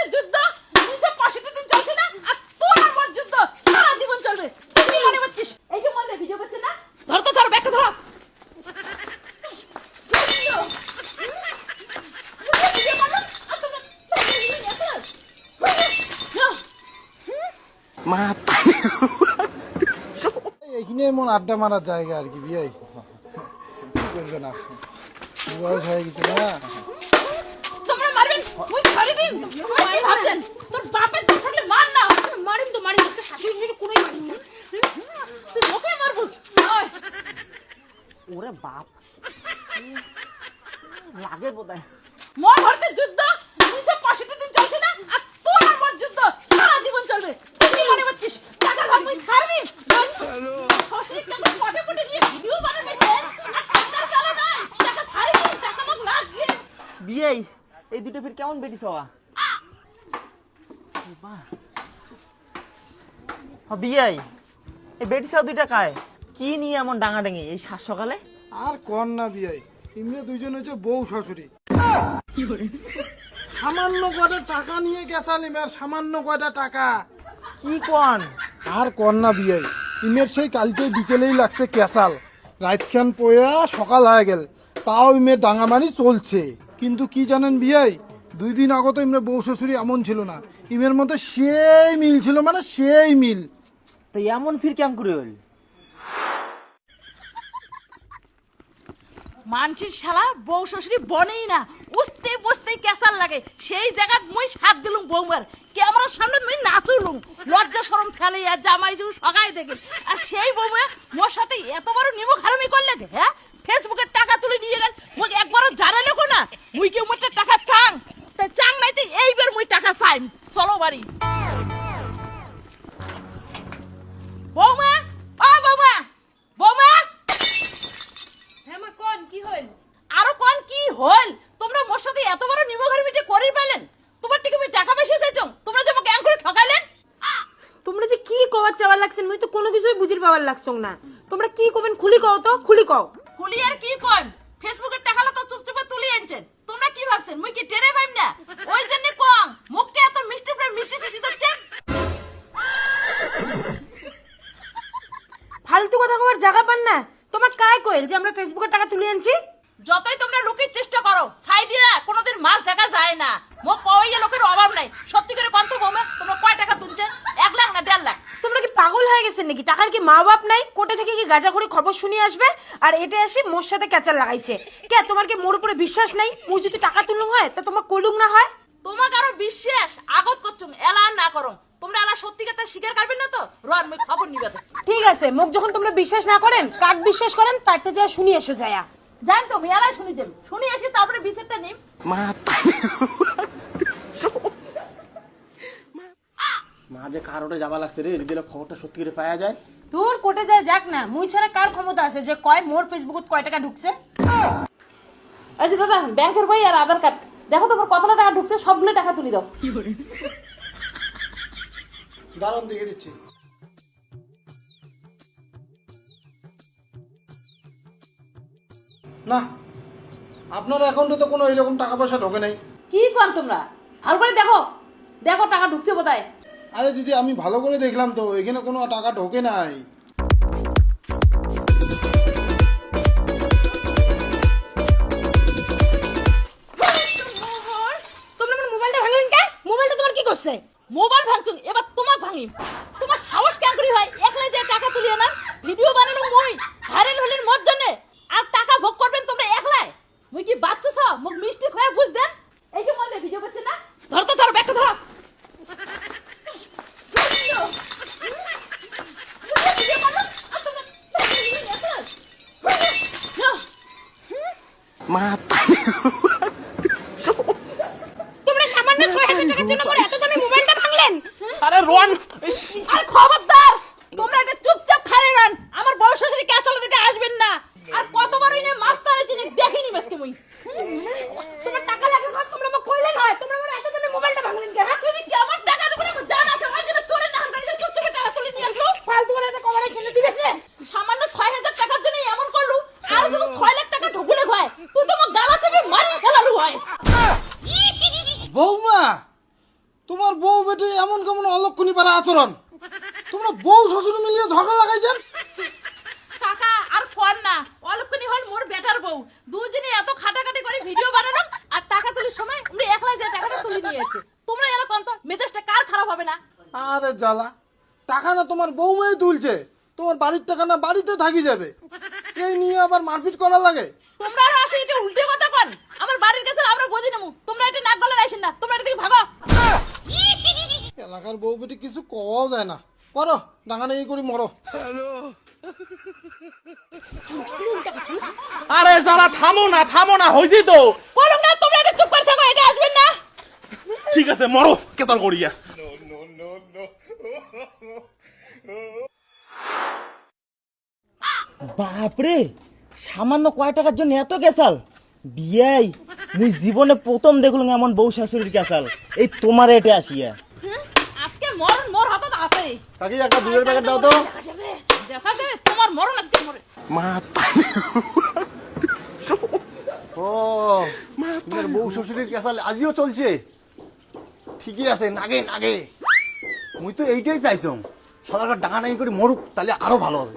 ভারতের যুদ্ধ 365 দিন চলছে না, আর তোর আমার যুদ্ধ সারা জীবন চলবে। তুই কি মনে করছিস এই যে মনে ভিডিও করছে না? ধর তো ধর, ব্যাগটা ধর। এইখানে এমন আড্ডা মারার জায়গা আর কি বিয়াই করবে না, বয়স হয়ে গেছে না। তোমরা মারবেন, মুই ছাড়ি দিন। তোমরা কি ভাবছেন তোর বাপের তো থাকলে মার না? মারিম তো মারিম, আজকে শাশুড়ি শাশুড়ি কোনোই মারিম না। তুই লোকে মারবো? ওই ওরে বাপ লাগে বোধহয়। মোর ভারতের যুদ্ধ 365 দিন চলছে না, আর তোর আমার যুদ্ধ সারা জীবন চলবে। তুই কি মনে করছিস টাকা ভাগ মুই ছাড় দিন? শ্বশুর টাকা পটে পটে নিয়ে ভিডিও বানাবে, টাকা চলে না, টাকা ছাড়ি দিন, টাকা মোক লাগবে। বিয়ে এই দুটো ফির কেমন বেটি সবা বিয়ে এই বেটি সব দুইটা কায় কি নিয়ে এমন ডাঙাডাঙি এই সাত সকালে? আর কর না বিয়াই, ইমরে দুইজন হচ্ছে বউ শাশুড়ি। সামান্য কয়টা টাকা নিয়ে গেছাল ইমের, সামান্য কয়টা টাকা। কি কন? আর কর না বিয়াই, ইমের সেই কালকে বিকেলেই লাগছে কেসাল, রাতখান পয়া সকাল হয়ে গেল, তাও ইমের ডাঙামারি চলছে। কিন্তু কি জানেন বিয়াই, 2 দিন আগত ইমরে বউ শ্বশুরি এমন ছিল না, ইমের মধ্যে সেই মিল ছিল, মানে সেই মিল। তো এমন ফির কেমন করে হল? মানসির শালা বউ শ্বশুরি বনেই না, উস্তে বসতে কেসাল লাগে। সেই জায়গাত মুই সাত দিলুম বৌমার, ক্যামেরার সামনে মুই নাচুলুম, লজ্জা শরম ফেলে আর জামাই জু সগাই দেখেন। আর সেই বৌমা মোর সাথে এত বড় নিমক হারামি করলে, হ্যাঁ ফেসবুকের টাকা তুলে নিয়ে গেল, মুই একবারও জানালে কো না মুই কি মোর টাকা চাং? তাই চাং নাই তো এইবার মুই টাকা চাই। চলো বাড়ি। বৌমা, ও বৌমা, বৌমা। হ্যাঁ মা কোন কি হল? আরো কোন কি হল? তোমরা মোর সাথে এত বড় নিমখের মিটে করি পেলেন? তোমার থেকে আমি টাকা পয়সা চাইছো, তোমরা যে আমাকে করে ঠকাইলেন। তোমরা যে কি কওয়ার চাওয়ার লাগছেন মুই তো কোনো কিছুই বুঝির পাওয়ার লাগছং না। তোমরা কি কবেন খুলি কও তো, খুলি কও। খুলি আর কি কইম? ফেসবুকের টাকালা তো চুপচাপ তুলি আনছেন। তোমরা কি ভাবছেন মুই কি টেরে পাইম না? ওই জন্য কম মুখকে এত মিষ্টি করে মিষ্টি মিষ্টি দিচ্ছেন। ফালতু কথা কওয়ার জায়গা পান না। তোমার কায় কইল যে আমরা ফেসবুকের টাকা তুলে আনছি? যতই তোমরা লুকির চেষ্টা করো, ছাই দিয়া কোনোদিন মাছ ঢাকা যায় না। মোক কইয়া লোকের অভাব নাই। সত্যি করে কোন তো বৌমা, তোমরা কয় টাকা তুলছেন? 1 লাখ না 1.5 লাখ? তোমরা কি পাগল হয়ে গেছেন নাকি? টাকার কি মা বাপ নাই? কোটে থেকে কি গাজা করে খবর শুনিয়ে আসবে আর এটা এসে মোর সাথে ক্যাচাল লাগাইছে? কে তোমার কি মোর উপরে বিশ্বাস নাই? মুই যদি টাকা তুলুং হয় তা তোমার কলুং না হয়? তোমাকে আরো বিশ্বাস আগত করছুম, এলা না করো। তোমরা এলা সত্যি কথা স্বীকার করবেন না তো? রন মুই খবর নিবে তো। ঠিক আছে, মুখ যখন তোমরা বিশ্বাস না করেন, কাক বিশ্বাস করেন তারটা যা শুনি এসো যায়া। জান তো মেলা শুনি দেব, শুনি এসে তারপরে বিচারটা নিম। মা যে কারোটা যাবা লাগছে রে, দিলে খবরটা সত্যি করে পাওয়া যায়। তোর কোটে যায় যাক না, মুই ছাড়া কার ক্ষমতা আছে যে কয় মোর ফেসবুকত কয় টাকা ঢুকছে? এই যে দাদা, ব্যাংকের বই আর আধার কার্ড দেখো তোমার কতটা টাকা ঢুকছে, সবগুলো টাকা তুলি দাও। দাঁড়ান দেখে দিচ্ছি। না, আপনার অ্যাকাউন্টে তো কোনো এরকম টাকা পয়সা ঢোকে নাই। কি কর তোমরা? ভালো করে দেখো, দেখো টাকা ঢুকছে বোধহয়। আরে দিদি, আমি ভালো করে দেখলাম তো, এখানে কোনো টাকা ঢোকে নাই। তোমরা আমার মোবাইলটা ভাঙলেন কে? মোবাইলটা তোমার কি করছে? মোবাইল ভাঙছুন, এবার তোমাক ভাঙিম। তোমার সাহস কেন করি হয় একলাই যে টাকা তুলিয়ে না? ভিডিও বানানো মই ভাইরাল হলেন মোর জন্য, আর টাকা ভোগ করবেন তোমরা একলাই। মুই কি বাচ্চা ছ মুখ মিষ্টি হয়ে বুঝ দেন? এই যে মধ্যে ভিডিও করছে না, ধর তো ধর, ব্যাগটা ধর। তোমরা সামান্য 6000 টাকার জন্য মোর এত দামি মোবাইলটা ভাঙলেন? আরে রন, আর খবরদার তোমরা এটা চুপচাপ খারে রান, আমার বড় শাশুড়ি ক্যাসাল দিতে আসবেন না। আর কতবার এই মাস্টারে জিনিস দেখিনি আজকে মুই। তোমার টাকা লাগবে না, তোমরা আমাকে কইলেন হয় তোমরা আমার এত দামি মোবাইলটা ভাঙলেন কে? হ্যাঁ, তুই কি আমার টাকা দেব না? জান আছে ওই জন্য চোরে না হান করে চুপচাপ টাকা তুলে নিয়ে আসলো। ফালতু কথা কমানোর জন্য ঠিক আছে? সামান্য 6000 টাকার জন্য এমন করলু, আর যদি 6 লাখ টাকা ঢুকুলে হয় তুই তো আমার গালা চেপে মারি ফেলালু হয়। বৌমা, তোমার বউ বেটি এমন কেমন অলক্ষণী পারা আচরণ, তোমরা বউ শ্বশুর মিলিয়ে ঝগড়া লাগাইছেন। কাকা আর ফোন না, অলক্ষণী হল মোর বেটার বউ, দুজনে এত খাটাখাটি করে ভিডিও বানালাম আর টাকা তুলির সময় আমরা একলাই যে টাকাটা তুলে নিয়ে যাচ্ছে। তোমরা এরকম তো মেজাজটা কার খারাপ হবে না? আরে জ্বালা, টাকা না তোমার বউমাই তুলছে, তোমার বাড়ির টাকা না বাড়িতে থাকি যাবে, এই নিয়ে আবার মারপিট করা লাগে। তোমরা আর আসে এটা উল্টে কথা কন, আমার বাড়ির কাছে আমরা বুঝি নেবো, তোমরা এটা নাক গলা রাইছেন না, তোমরা এটা থেকে ভাগো। এলাকার বউ বেটি কিছু কওয়াও যায় না, করো ডাঙাডাঙি করে মরো। আরে যারা থামো না হয়েছি তো। বলুন না তোমরা এটা চুপ করে থাকো, এটা আসবেন না। ঠিক আছে মরো কেতাল করিয়া। বাপরে, সামান্য কয় টাকার জন্য এত কেসাল? বিয়াই মুই জীবনে প্রথম দেখলুম এমন বউ শাশুড়ির কেসাল, এই তোমার এটে আসিয়া। আজকে মরণ মোর হাতত আছে, কাকি একটা দুধের প্যাকেট দাও তো। দেখা যাবে তোমার মরণ আজকে মরে। মা ও তোমার বউ শ্বশুরের কেসাল আজিও চলছে, ঠিকই আছে, নাগে নাগে। মুই তো এইটাই চাইতাম, সরকার ডাঙা নাই করে মরুক, তাহলে আরো ভালো হবে।